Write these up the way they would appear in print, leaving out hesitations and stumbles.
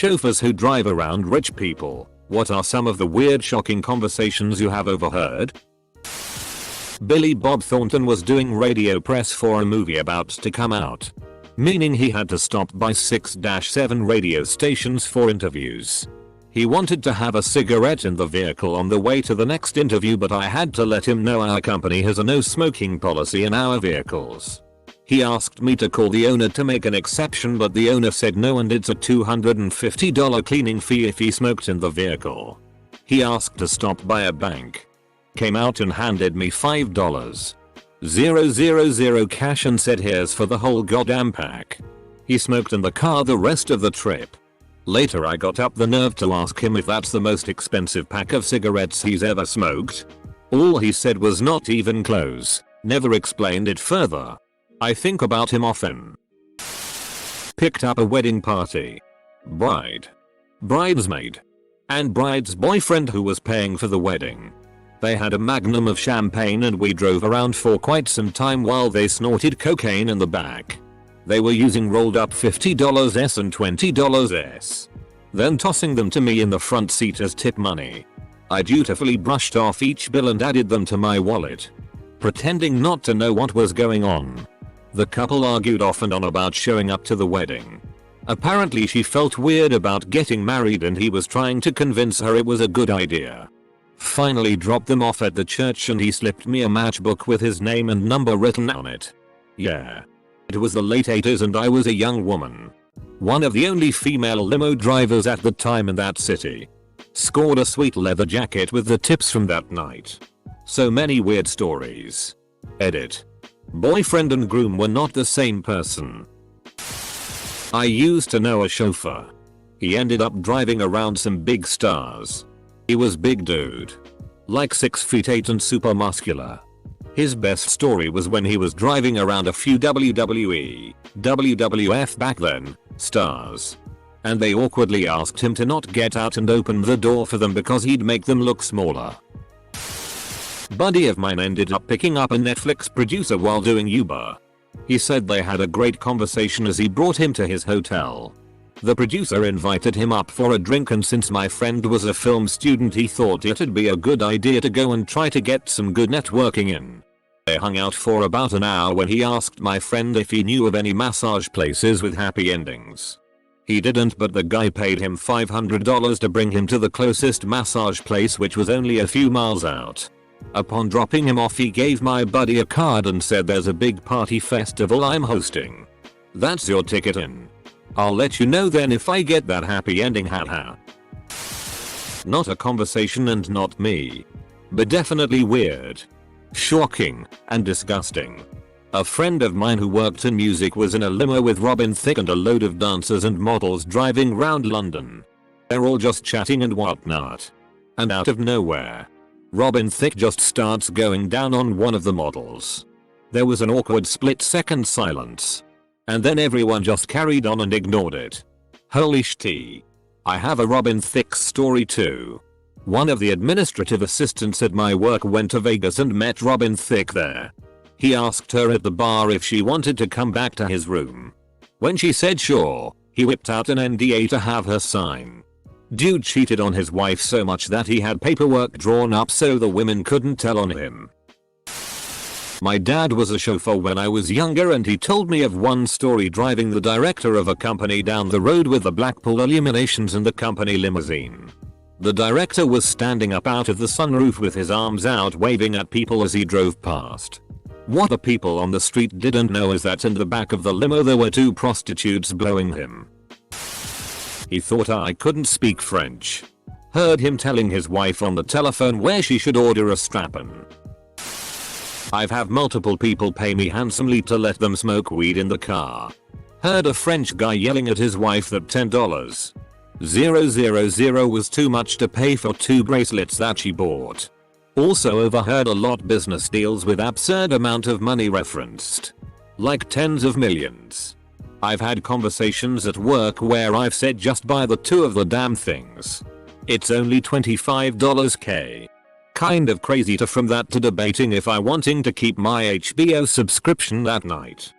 chauffeurs who drive around rich people, what are some of the weird shocking conversations you have overheard? Billy Bob Thornton was doing radio press for a movie about to come out. Meaning he had to stop by 6-7 radio stations for interviews. He wanted to have a cigarette in the vehicle on the way to the next interview, but I had to let him know our company has a no smoking policy in our vehicles. He asked me to call the owner to make an exception, but the owner said no, and it's a $250 cleaning fee if he smoked in the vehicle. He asked to stop by a bank. Came out and handed me $5,000 cash and said here's for the whole goddamn pack. He smoked in the car the rest of the trip. Later I got up the nerve to ask him if that's the most expensive pack of cigarettes he's ever smoked. All he said was not even close, never explained it further. I think about him often. Picked up a wedding party. Bride, bridesmaid, and bride's boyfriend who was paying for the wedding. They had a magnum of champagne and we drove around for quite some time while they snorted cocaine in the back. They were using rolled up $50s and $20s. Then tossing them to me in the front seat as tip money. I dutifully brushed off each bill and added them to my wallet, pretending not to know what was going on. The couple argued off and on about showing up to the wedding. Apparently she felt weird about getting married and he was trying to convince her it was a good idea. Finally dropped them off at the church and he slipped me a matchbook with his name and number written on it. Yeah. It was the late 80s and I was a young woman. One of the only female limo drivers at the time in that city. Scored a sweet leather jacket with the tips from that night. So many weird stories. Edit. Boyfriend and groom were not the same person. I used to know a chauffeur. He ended up driving around some big stars. He was big dude. Like 6'8" and super muscular. His best story was when he was driving around a few WWE, WWF back then, stars. And they awkwardly asked him to not get out and open the door for them because he'd make them look smaller. Buddy of mine ended up picking up a Netflix producer while doing Uber. He said they had a great conversation as he brought him to his hotel. The producer invited him up for a drink, and since my friend was a film student he thought it'd be a good idea to go and try to get some good networking in. They hung out for about an hour when he asked my friend if he knew of any massage places with happy endings. He didn't, but the guy paid him $500 to bring him to the closest massage place, which was only a few miles out. Upon dropping him off he gave my buddy a card and said there's a big party festival I'm hosting. That's your ticket in. I'll let you know then if I get that happy ending, haha. Not a conversation and not me. But definitely weird. Shocking and disgusting. A friend of mine who worked in music was in a limo with Robin Thicke and a load of dancers and models driving round London. They're all just chatting and whatnot. And out of nowhere, Robin Thicke just starts going down on one of the models. There was an awkward split-second silence. And then everyone just carried on and ignored it. Holy shit. I have a Robin Thicke story too. One of the administrative assistants at my work went to Vegas and met Robin Thicke there. He asked her at the bar if she wanted to come back to his room. When she said sure, he whipped out an NDA to have her sign. Dude cheated on his wife so much that he had paperwork drawn up so the women couldn't tell on him. My dad was a chauffeur when I was younger and he told me of one story driving the director of a company down the road with the Blackpool Illuminations in the company limousine. The director was standing up out of the sunroof with his arms out waving at people as he drove past. What the people on the street didn't know is that in the back of the limo there were 2 prostitutes blowing him. He thought I couldn't speak French. Heard him telling his wife on the telephone where she should order a strap-on. I've had multiple people pay me handsomely to let them smoke weed in the car. Heard a French guy yelling at his wife that $10,000 was too much to pay for 2 bracelets that she bought. Also overheard a lot business deals with absurd amount of money referenced. Like tens of millions. I've had conversations at work where I've said just buy the 2 of the damn things. It's only $25k. Kind of crazy to from that to debating if I wanting to keep my HBO subscription that night.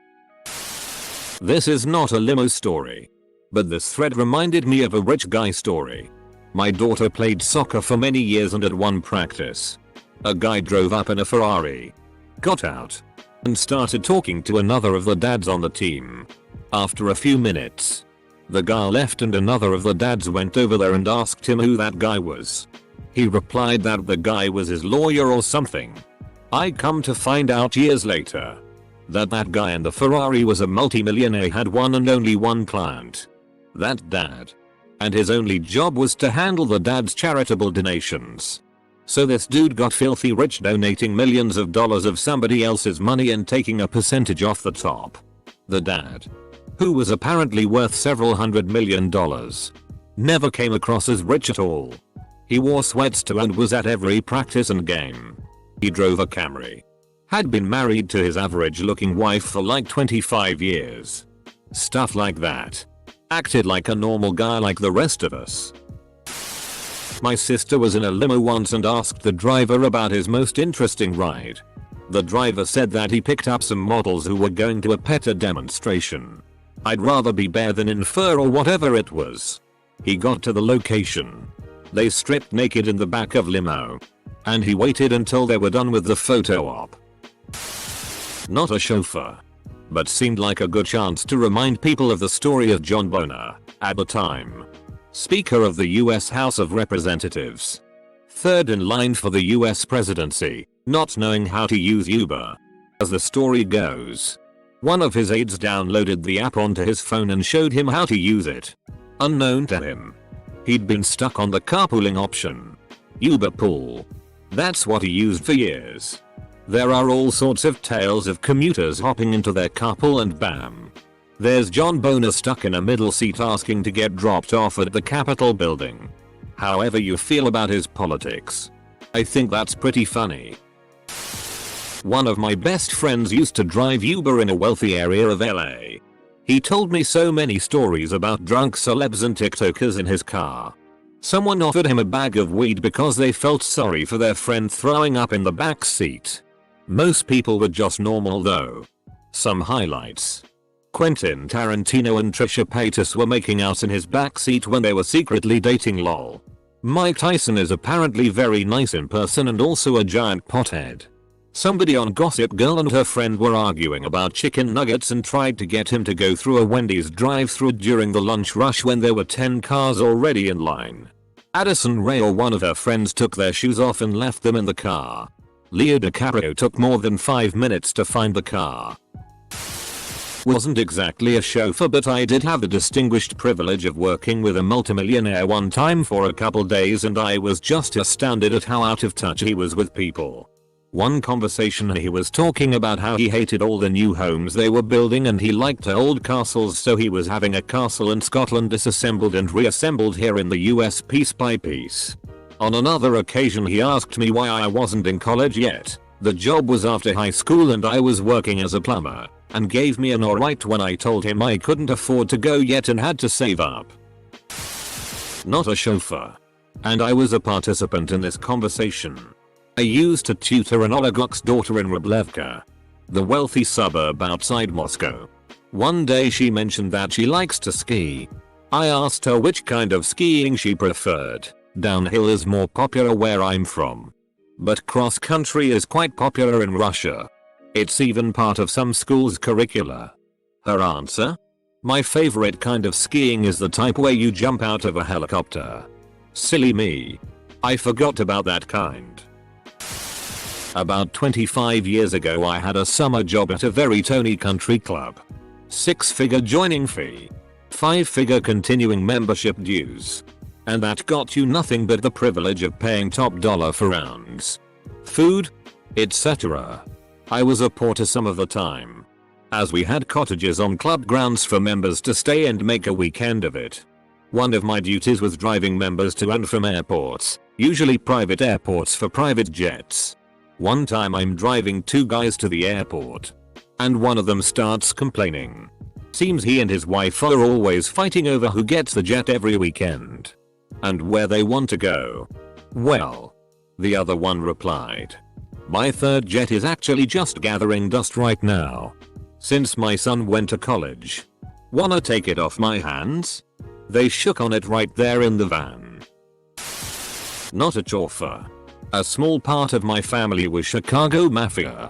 This is not a limo story. But this thread reminded me of a rich guy story. My daughter played soccer for many years, and at one practice, a guy drove up in a Ferrari, got out, and started talking to another of the dads on the team. After a few minutes, the guy left and another of the dads went over there and asked him who that guy was. He replied that the guy was his lawyer or something. I come to find out years later that that guy in the Ferrari was a multimillionaire, had one and only one client, that dad. And his only job was to handle the dad's charitable donations. So this dude got filthy rich donating millions of dollars of somebody else's money and taking a percentage off the top. The dad, who was apparently worth several $100 million, never came across as rich at all. He wore sweats too and was at every practice and game. He drove a Camry. Had been married to his average looking wife for like 25 years. Stuff like that. Acted like a normal guy like the rest of us. My sister was in a limo once and asked the driver about his most interesting ride. The driver said that he picked up some models who were going to a PETA demonstration. I'd rather be bear than in fur or whatever it was. He got to the location. They stripped naked in the back of limo. And he waited until they were done with the photo op. Not a chauffeur, but seemed like a good chance to remind people of the story of John Boehner, at the time Speaker of the US House of Representatives, third in line for the US presidency, not knowing how to use Uber. As the story goes, one of his aides downloaded the app onto his phone and showed him how to use it. Unknown to him, he'd been stuck on the carpooling option. Uber Pool. That's what he used for years. There are all sorts of tales of commuters hopping into their carpool and bam, there's John Boehner stuck in a middle seat asking to get dropped off at the Capitol building. However you feel about his politics, I think that's pretty funny. One of my best friends used to drive Uber in a wealthy area of LA. He told me so many stories about drunk celebs and TikTokers in his car. Someone offered him a bag of weed because they felt sorry for their friend throwing up in the back seat. Most people were just normal though. Some highlights. Quentin Tarantino and Trisha Paytas were making out in his backseat when they were secretly dating lol. Mike Tyson is apparently very nice in person and also a giant pothead. Somebody on Gossip Girl and her friend were arguing about chicken nuggets and tried to get him to go through a Wendy's drive-thru during the lunch rush when there were 10 cars already in line. Addison Rae or one of her friends took their shoes off and left them in the car. Leo DiCaprio took more than 5 minutes to find the car. Wasn't exactly a chauffeur, but I did have the distinguished privilege of working with a multimillionaire one time for a couple days, and I was just astounded at how out of touch he was with people. One conversation he was talking about how he hated all the new homes they were building and he liked old castles, so he was having a castle in Scotland disassembled and reassembled here in the US piece by piece. On another occasion he asked me why I wasn't in college yet. The job was after high school and I was working as a plumber, and gave me an alright when I told him I couldn't afford to go yet and had to save up. Not a chauffeur. And I was a participant in this conversation. I used to tutor an oligarch's daughter in Rublevka, the wealthy suburb outside Moscow. One day she mentioned that she likes to ski. I asked her which kind of skiing she preferred. Downhill is more popular where I'm from, but cross country is quite popular in Russia. It's even part of some schools' curricula. Her answer? My favorite kind of skiing is the type where you jump out of a helicopter. Silly me. I forgot about that kind. About 25 years ago I had a summer job at a very tony country club. 6-figure joining fee. 5-figure continuing membership dues. And that got you nothing but the privilege of paying top dollar for rounds, food, etc. I was a porter some of the time, as we had cottages on club grounds for members to stay and make a weekend of it. One of my duties was driving members to and from airports, usually private airports for private jets. One time I'm driving 2 guys to the airport, and one of them starts complaining. Seems he and his wife are always fighting over who gets the jet every weekend and where they want to go. Well, the other one replied, my third jet is actually just gathering dust right now, since my son went to college. Wanna take it off my hands? They shook on it right there in the van. Not a chauffeur. A small part of my family was Chicago Mafia.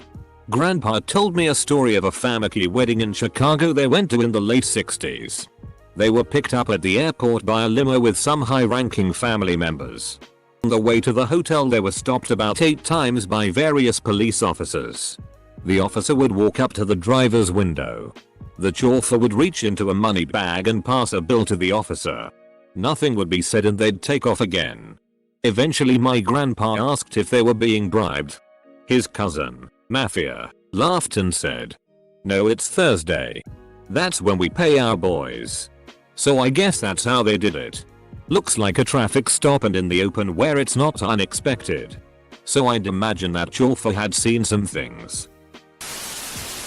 Grandpa told me a story of a family wedding in Chicago they went to in the late 60s. They were picked up at the airport by a limo with some high-ranking family members. On the way to the hotel they were stopped about 8 times by various police officers. The officer would walk up to the driver's window. The chauffeur would reach into a money bag and pass a bill to the officer. Nothing would be said and they'd take off again. Eventually my grandpa asked if they were being bribed. His cousin, Mafia, laughed and said, "No, it's Thursday. That's when we pay our boys." So I guess that's how they did it. Looks like a traffic stop and in the open where it's not unexpected. So I'd imagine that chauffeur had seen some things.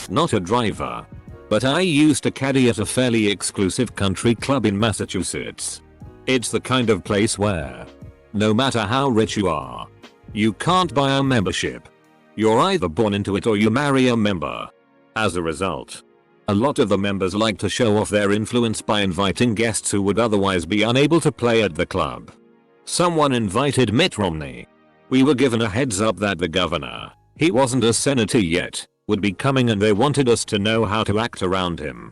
Not a driver. But I used to caddy at a fairly exclusive country club in Massachusetts. It's the kind of place where, no matter how rich you are, you can't buy a membership. You're either born into it or you marry a member. As a result, a lot of the members like to show off their influence by inviting guests who would otherwise be unable to play at the club. Someone invited Mitt Romney. We were given a heads up that the governor, he wasn't a senator yet, would be coming and they wanted us to know how to act around him.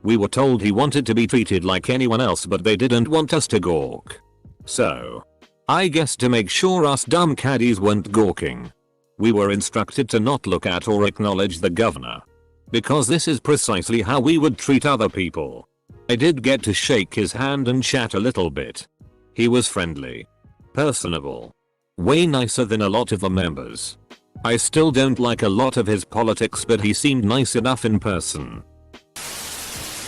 We were told he wanted to be treated like anyone else but they didn't want us to gawk. So, I guess to make sure us dumb caddies weren't gawking, we were instructed to not look at or acknowledge the governor. Because this is precisely how we would treat other people. I did get to shake his hand and chat a little bit. He was friendly, personable, way nicer than a lot of the members. I still don't like a lot of his politics but he seemed nice enough in person.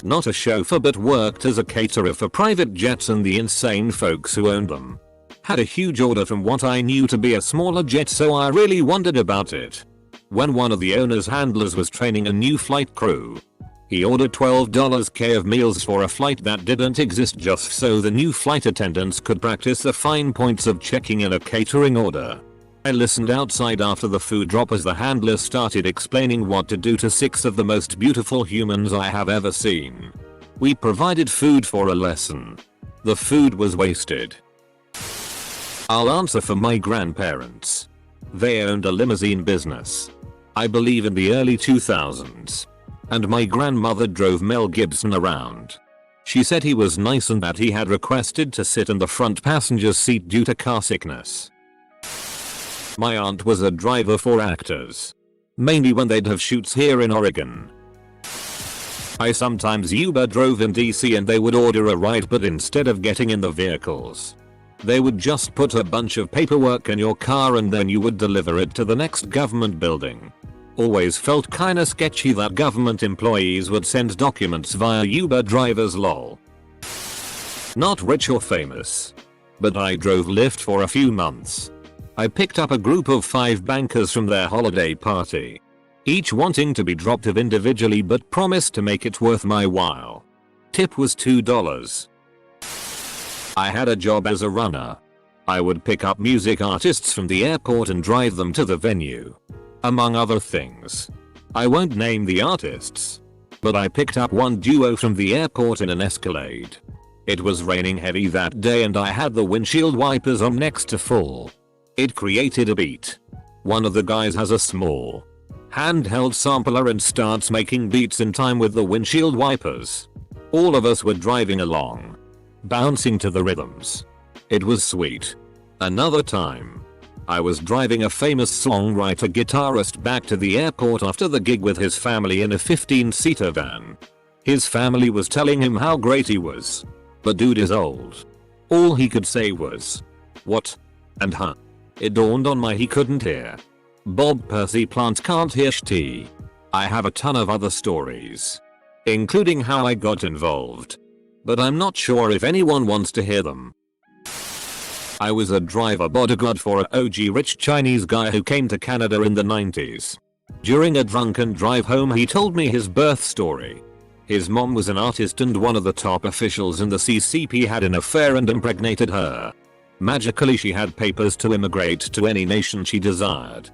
Not a chauffeur but worked as a caterer for private jets and the insane folks who owned them. Had a huge order from what I knew to be a smaller jet so I really wondered about it. When one of the owner's handlers was training a new flight crew, he ordered $12K of meals for a flight that didn't exist just so the new flight attendants could practice the fine points of checking in a catering order. I listened outside after the food drop as the handler started explaining what to do to 6 of the most beautiful humans I have ever seen. We provided food for a lesson. The food was wasted. I'll answer for my grandparents. They owned a limousine business. I believe in the early 2000s. And my grandmother drove Mel Gibson around. She said he was nice and that he had requested to sit in the front passenger seat due to car sickness. My aunt was a driver for actors. Mainly when they'd have shoots here in Oregon. I sometimes Uber drove in DC and they would order a ride but instead of getting in the vehicles, they would just put a bunch of paperwork in your car and then you would deliver it to the next government building. Always felt kinda sketchy that government employees would send documents via Uber drivers lol. Not rich or famous. But I drove Lyft for a few months. I picked up a group of 5 bankers from their holiday party. Each wanting to be dropped off individually but promised to make it worth my while. Tip was $2. I had a job as a runner. I would pick up music artists from the airport and drive them to the venue. Among other things. I won't name the artists. But I picked up one duo from the airport in an Escalade. It was raining heavy that day and I had the windshield wipers on next to full. It created a beat. One of the guys has a small handheld sampler and starts making beats in time with the windshield wipers. All of us were driving along, bouncing to the rhythms. It was sweet. Another time, I was driving a famous songwriter guitarist back to the airport after the gig with his family in a 15-seater van. His family was telling him how great he was. But dude is old. All he could say was, "What?" and "Huh." It dawned on me he couldn't hear. Bob Percy plants can't hear sh*t. I have a ton of other stories, including how I got involved. But I'm not sure if anyone wants to hear them. I was a driver bodyguard for a OG rich Chinese guy who came to Canada in the 90s. During a drunken drive home he told me his birth story. His mom was an artist and one of the top officials in the CCP had an affair and impregnated her. Magically she had papers to immigrate to any nation she desired.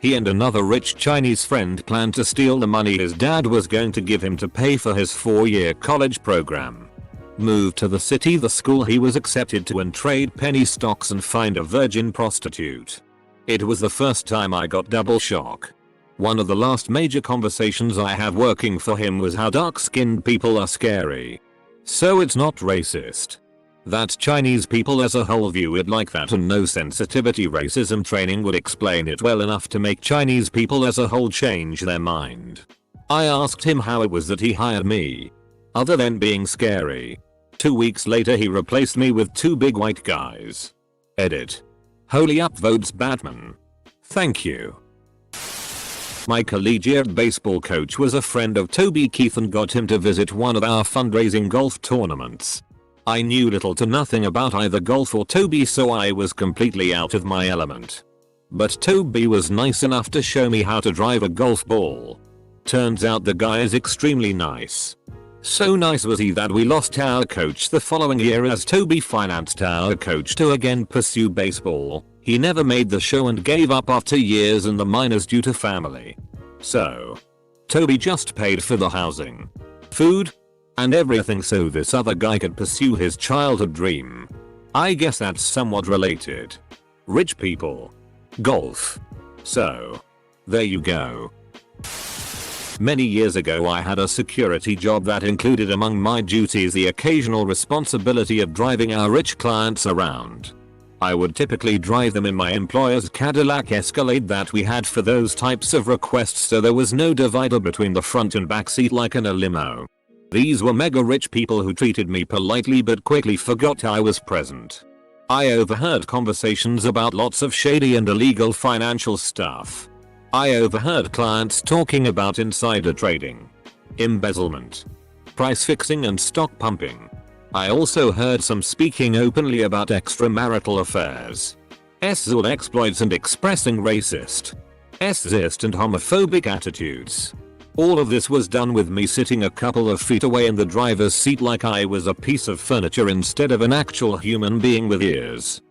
He and another rich Chinese friend planned to steal the money his dad was going to give him to pay for his 4-year college program. Moved to the city, the school he was accepted to, and trade penny stocks and find a virgin prostitute. It was the first time I got double shock. One of the last major conversations I had working for him was how dark-skinned people are scary. So it's not racist. That Chinese people as a whole view it like that, and no sensitivity racism training would explain it well enough to make Chinese people as a whole change their mind. I asked him how it was that he hired me, other than being scary. 2 weeks later he replaced me with 2 big white guys. Edit. Holy upvotes Batman. Thank you. My collegiate baseball coach was a friend of Toby Keith and got him to visit one of our fundraising golf tournaments. I knew little to nothing about either golf or Toby, so I was completely out of my element. But Toby was nice enough to show me how to drive a golf ball. Turns out the guy is extremely nice. So nice was he that we lost our coach the following year as Toby financed our coach to again pursue baseball. He never made the show and gave up after years in the minors due to family. So Toby just paid for the housing, food, and everything so this other guy could pursue his childhood dream. I guess that's somewhat related. Rich people. Golf. So there you go. Many years ago I had a security job that included among my duties the occasional responsibility of driving our rich clients around. I would typically drive them in my employer's Cadillac Escalade that we had for those types of requests, so there was no divider between the front and back seat like in a limo. These were mega rich people who treated me politely but quickly forgot I was present. I overheard conversations about lots of shady and illegal financial stuff. I overheard clients talking about insider trading, embezzlement, price fixing and stock pumping. I also heard some speaking openly about extramarital affairs, sexual exploits and expressing racist, sexist and homophobic attitudes. All of this was done with me sitting a couple of feet away in the driver's seat like I was a piece of furniture instead of an actual human being with ears.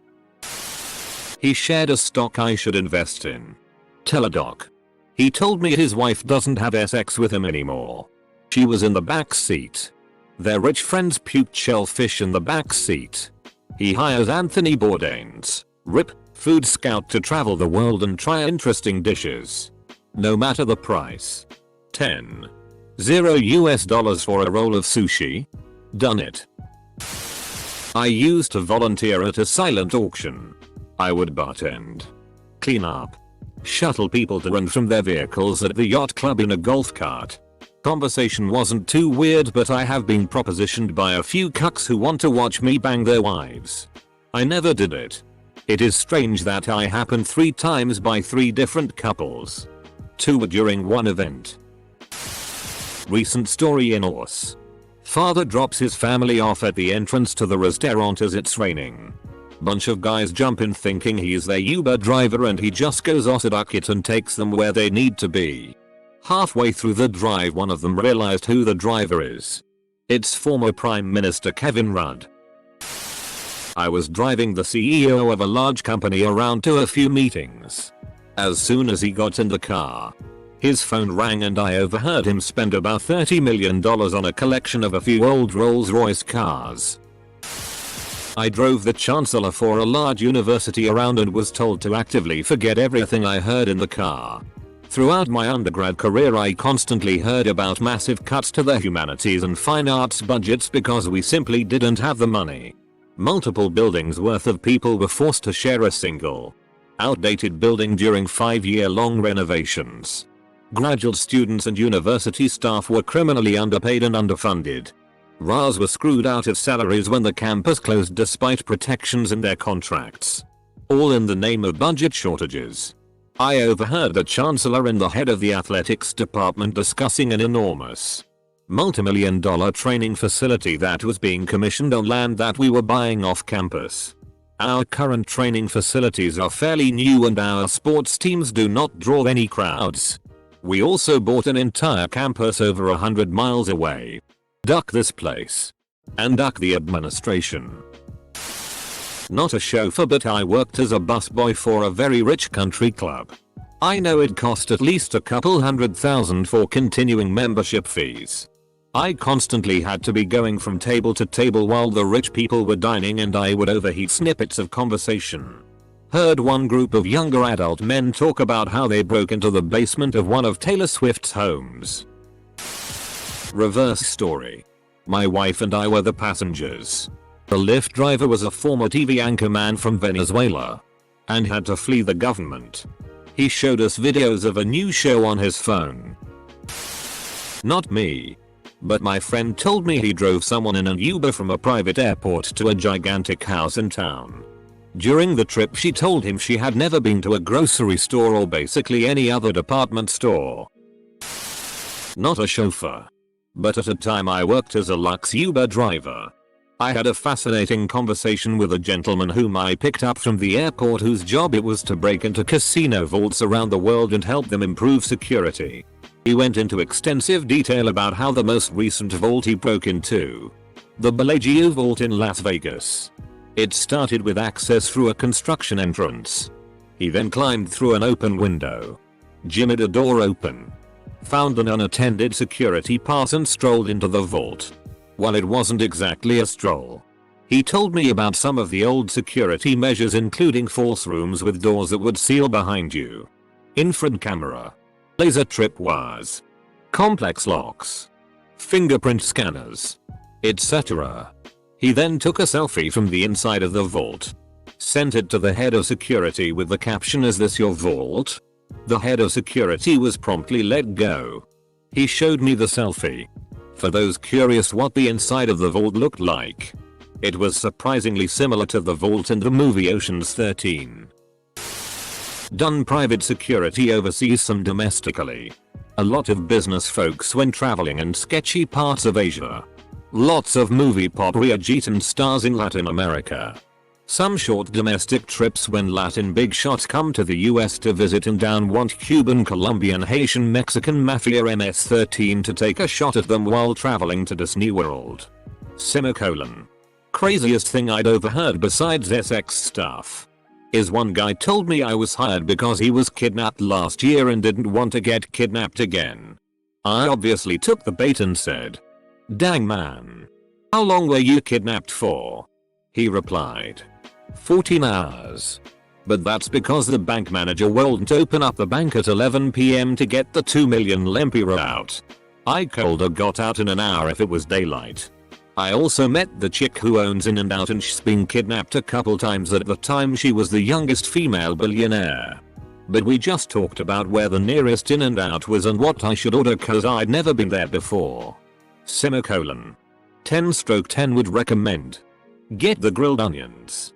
He shared a stock I should invest in. Teladoc. He told me his wife doesn't have sex with him anymore. She was in the back seat. Their rich friends puked shellfish in the back seat. He hires Anthony Bourdain's RIP food scout to travel the world and try interesting dishes, no matter the price. 10. $0 for a roll of sushi? Done it. I used to volunteer at a silent auction. I would bartend, clean up, shuttle people to and from their vehicles at the yacht club in a golf cart. Conversation wasn't too weird, but I have been propositioned by a few cucks who want to watch me bang their wives. I never did it. It is strange that I happened 3 times by 3 different couples. 2 were during one event. Recent story in Ors. Father drops his family off at the entrance to the restaurant as it's raining. Bunch of guys jump in thinking he's their Uber driver and he just goes off a duck it and takes them where they need to be. Halfway through the drive one of them realized who the driver is. It's former Prime Minister Kevin Rudd. I was driving the CEO of a large company around to a few meetings. As soon as he got in the car, his phone rang and I overheard him spend about $30 million on a collection of a few old Rolls-Royce cars. I drove the Chancellor for a large university around and was told to actively forget everything I heard in the car. Throughout my undergrad career I constantly heard about massive cuts to the humanities and fine arts budgets because we simply didn't have the money. Multiple buildings worth of people were forced to share a single, outdated building during 5-year-long renovations. Graduate students and university staff were criminally underpaid and underfunded. RAs were screwed out of salaries when the campus closed despite protections in their contracts. All in the name of budget shortages. I overheard the Chancellor and the head of the athletics department discussing an enormous, multi-million-dollar training facility that was being commissioned on land that we were buying off campus. Our current training facilities are fairly new and our sports teams do not draw any crowds. We also bought an entire campus over 100 miles away. Duck this place. And duck the administration. Not a chauffeur, but I worked as a busboy for a very rich country club. I know it cost at least a couple $100,000 for continuing membership fees. I constantly had to be going from table to table while the rich people were dining, and I would overhear snippets of conversation. Heard one group of younger adult men talk about how they broke into the basement of one of Taylor Swift's homes. Reverse story. My wife and I were the passengers. The Lyft driver was a former TV anchorman from Venezuela and had to flee the government. He showed us videos of a new show on his phone. Not me. But my friend told me he drove someone in an Uber from a private airport to a gigantic house in town. During the trip she told him she had never been to a grocery store or basically any other department store. Not a chauffeur. But at a time I worked as a Lux Uber driver. I had a fascinating conversation with a gentleman whom I picked up from the airport, whose job it was to break into casino vaults around the world and help them improve security. He went into extensive detail about how the most recent vault he broke into, the Bellagio vault in Las Vegas. It started with access through a construction entrance. He then climbed through an open window, jimmied a door open, found an unattended security pass and strolled into the vault. Well, it wasn't exactly a stroll. He told me about some of the old security measures, including false rooms with doors that would seal behind you, infrared camera, laser tripwires, complex locks, fingerprint scanners, etc. He then took a selfie from the inside of the vault, sent it to the head of security with the caption, "Is this your vault?" The head of security was promptly let go. He showed me the selfie. For those curious what the inside of the vault looked like, it was surprisingly similar to the vault in the movie Ocean's 13. Done private security overseas, some domestically. A lot of business folks when traveling in sketchy parts of Asia. Lots of movie pop Riagitan stars in Latin America. Some short domestic trips when Latin big shots come to the US to visit and down want Cuban, Colombian, Haitian, Mexican mafia MS-13 to take a shot at them while traveling to Disney World. Craziest thing I'd overheard besides SX stuff is one guy told me I was hired because he was kidnapped last year and didn't want to get kidnapped again. I obviously took the bait and said, "Dang man. How long were you kidnapped for?" He replied, 14 hours. But that's because the bank manager wouldn't open up the bank at 11 PM to get the 2 million lempira out. I colder got out in an hour if it was daylight. I also met the chick who owns In-N-Out, and she's been kidnapped a couple times. At the time she was the youngest female billionaire. But we just talked about where the nearest In-N-Out was and what I should order cause I'd never been there before. 10/10 would recommend. Get the grilled onions.